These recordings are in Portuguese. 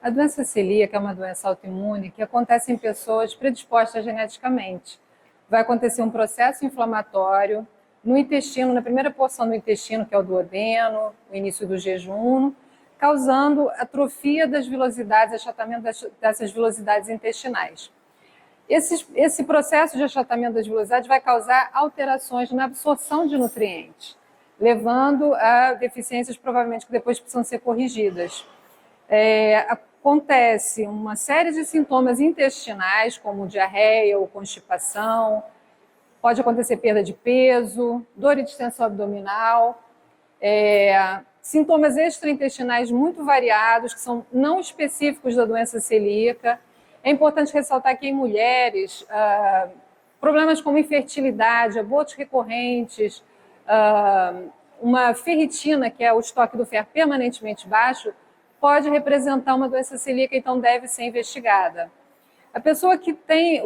A doença celíaca é uma doença autoimune que acontece em pessoas predispostas geneticamente. Vai acontecer um processo inflamatório no intestino, na primeira porção do intestino, que é o duodeno, o início do jejum, causando atrofia das vilosidades, achatamento dessas vilosidades intestinais. Esse processo de achatamento das vilosidades vai causar alterações na absorção de nutrientes, levando a deficiências provavelmente que depois precisam ser corrigidas. Acontece uma série de sintomas intestinais, como diarreia ou constipação, pode acontecer perda de peso, dor e distensão abdominal, sintomas extraintestinais muito variados, que são não específicos da doença celíaca. É importante ressaltar que em mulheres, problemas como infertilidade, abortos recorrentes, uma ferritina, que é o estoque do ferro permanentemente baixo, pode representar uma doença celíaca, então deve ser investigada. A pessoa que tem,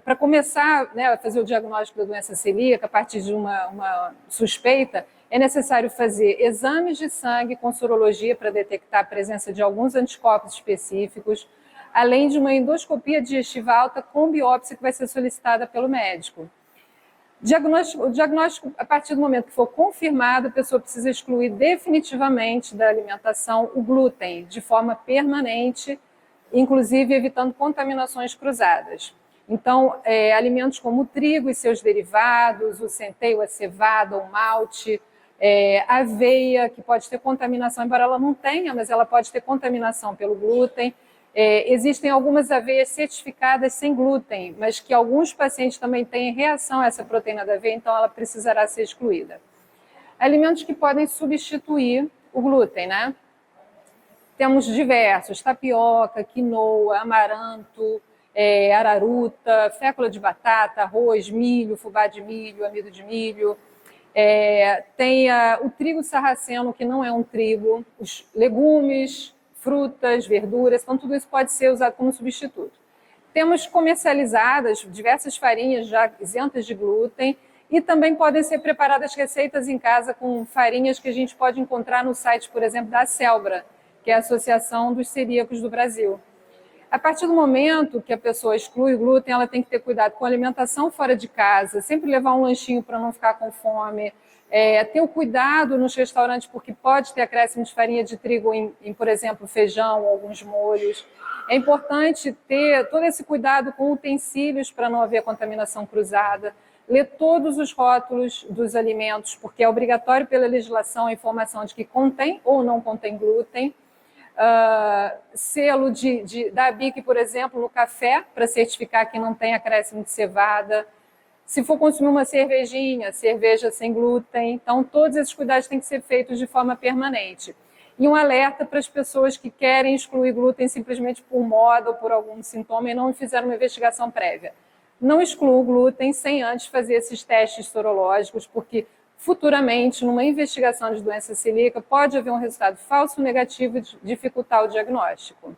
para começar, né, a fazer o diagnóstico da doença celíaca, a partir de uma suspeita, é necessário fazer exames de sangue com sorologia para detectar a presença de alguns anticorpos específicos, além de uma endoscopia digestiva alta com biópsia que vai ser solicitada pelo médico. O diagnóstico, a partir do momento que for confirmado, a pessoa precisa excluir definitivamente da alimentação o glúten, de forma permanente, inclusive evitando contaminações cruzadas. Então, alimentos como o trigo e seus derivados, o centeio, a cevada, o malte, a aveia, que pode ter contaminação, embora ela não tenha, mas ela pode ter contaminação pelo glúten. Existem algumas aveias certificadas sem glúten, mas que alguns pacientes também têm reação a essa proteína da aveia, então ela precisará ser excluída. Alimentos que podem substituir o glúten, né? Temos diversos: tapioca, quinoa, amaranto, araruta, fécula de batata, arroz, milho, fubá de milho, amido de milho. Tem o trigo sarraceno, que não é um trigo, os legumes, frutas, verduras, então tudo isso pode ser usado como substituto. Temos comercializadas diversas farinhas já isentas de glúten e também podem ser preparadas receitas em casa com farinhas que a gente pode encontrar no site, por exemplo, da Celbra, que é a Associação dos Celíacos do Brasil. A partir do momento que a pessoa exclui o glúten, ela tem que ter cuidado com a alimentação fora de casa, sempre levar um lanchinho para não ficar com fome, ter o cuidado nos restaurantes, porque pode ter acréscimo de farinha de trigo em, por exemplo, feijão ou alguns molhos. É importante ter todo esse cuidado com utensílios para não haver contaminação cruzada, ler todos os rótulos dos alimentos, porque é obrigatório pela legislação a informação de que contém ou não contém glúten. Selo da ABIC, por exemplo, no café, para certificar que não tem acréscimo de cevada. Se for consumir uma cervejinha, cerveja sem glúten. Então, todos esses cuidados têm que ser feitos de forma permanente. E um alerta para as pessoas que querem excluir glúten simplesmente por moda ou por algum sintoma e não fizeram uma investigação prévia. Não exclua o glúten sem antes fazer esses testes sorológicos, porque futuramente, numa investigação de doença celíaca, pode haver um resultado falso ou negativo e dificultar o diagnóstico.